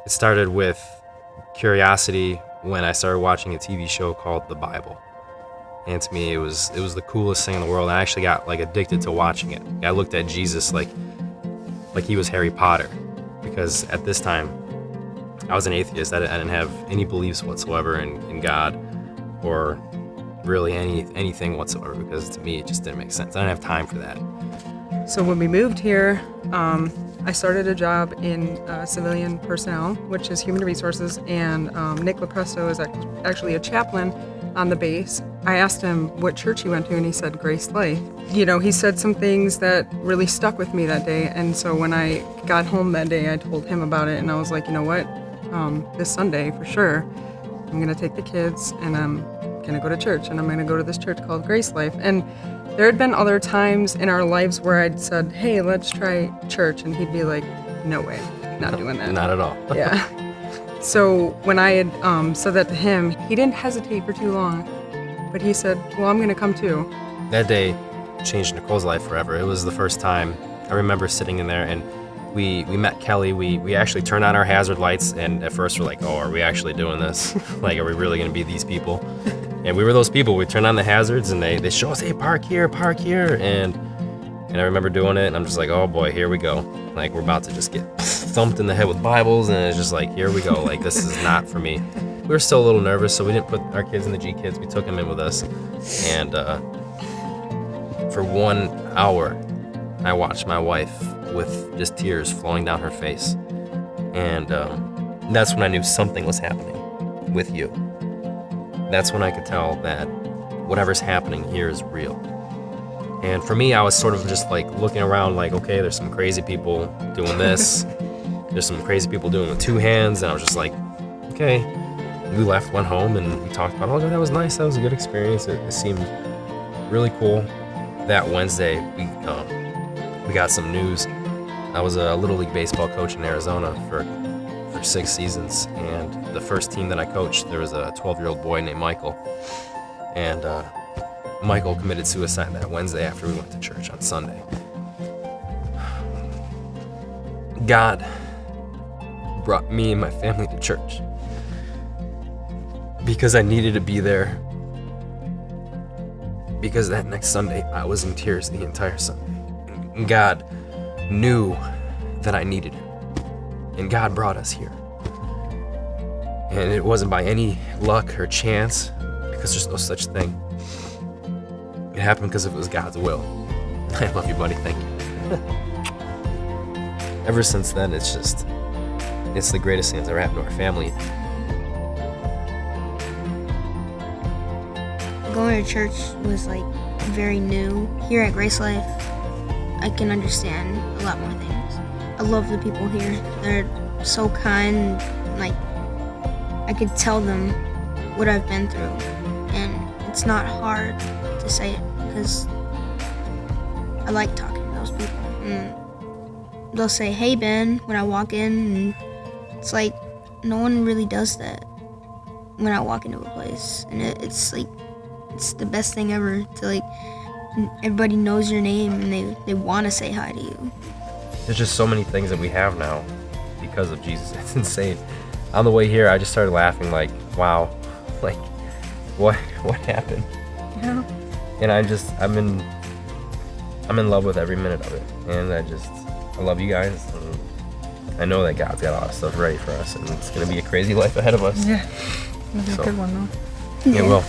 It started with curiosity when I started watching a TV show called The Bible. And to me, it was the coolest thing in the world. I actually got like addicted to watching it. I looked at Jesus like he was Harry Potter, because at this time I was an atheist. I didn't have any beliefs whatsoever in God or really anything whatsoever, because to me it just didn't make sense. I didn't have time for that. So when we moved here, I started a job in civilian personnel, which is human resources, and Nick LaPresto is actually a chaplain on the base. I asked him what church he went to, and he said GraceLife. You know, he said some things that really stuck with me that day, and so when I got home that day, I told him about it, and I was like, you know what, this Sunday for sure, I'm gonna take the kids, and I'm gonna go to church, and I'm gonna go to this church called GraceLife. And there had been other times in our lives where I'd said, hey, let's try church, and he'd be like, no way, not doing that. Not at all. Yeah. So when I had said that to him, he didn't hesitate for too long, but he said, well, I'm gonna come too. That day changed Nicole's life forever. It was the first time I remember sitting in there, and we met Kelly. We actually turned on our hazard lights, and at first we're like, oh, are we actually doing this? Like, are we really gonna be these people? And we were those people. We turned on the hazards, and they show us, hey, park here, and I remember doing it, and I'm just like, oh boy, here we go. Like, we're about to just get thumped in the head with Bibles, and it's just like, here we go. Like, this is not for me. We were still a little nervous, so we didn't put our kids in the G Kids. We took them in with us, and for 1 hour, I watched my wife with just tears flowing down her face, and that's when I knew something was happening with you. That's when I could tell that whatever's happening here is real. And for me, I was sort of just like looking around like, okay, there's some crazy people doing this. There's some crazy people doing it with two hands. And I was just like, okay. We left, went home, and we talked about, oh, that was nice. That was a good experience. It seemed really cool. That Wednesday, we got some news. I was a Little League baseball coach in Arizona for 6 seasons. And the first team that I coached, there was a 12-year-old boy named Michael. And Michael committed suicide that Wednesday after we went to church on Sunday. God brought me and my family to church because I needed to be there, because that next Sunday I was in tears the entire Sunday. And God knew that I needed Him, and God brought us here. And it wasn't by any luck or chance, because there's no such thing. It happened because it was God's will. I love you, buddy. Thank you. Ever since then, it's the greatest thing that's ever happened to our family. Going to church was like very new. Here at GraceLife, I can understand a lot more things. I love the people here. They're so kind. Like, I could tell them what I've been through, and it's not hard to say it because I like talking to those people. And they'll say, hey, Ben, when I walk in, and it's like no one really does that when I walk into a place, and it's like it's the best thing ever to like everybody knows your name and they want to say hi to you. There's just so many things that we have now because of Jesus. It's insane. On the way here, I just started laughing like, wow, like what happened? Yeah. And I'm in love with every minute of it. And I love you guys. And I know that God's got a lot of stuff ready for us, and it's gonna be a crazy life ahead of us. Yeah. It'll be a good one though. It will.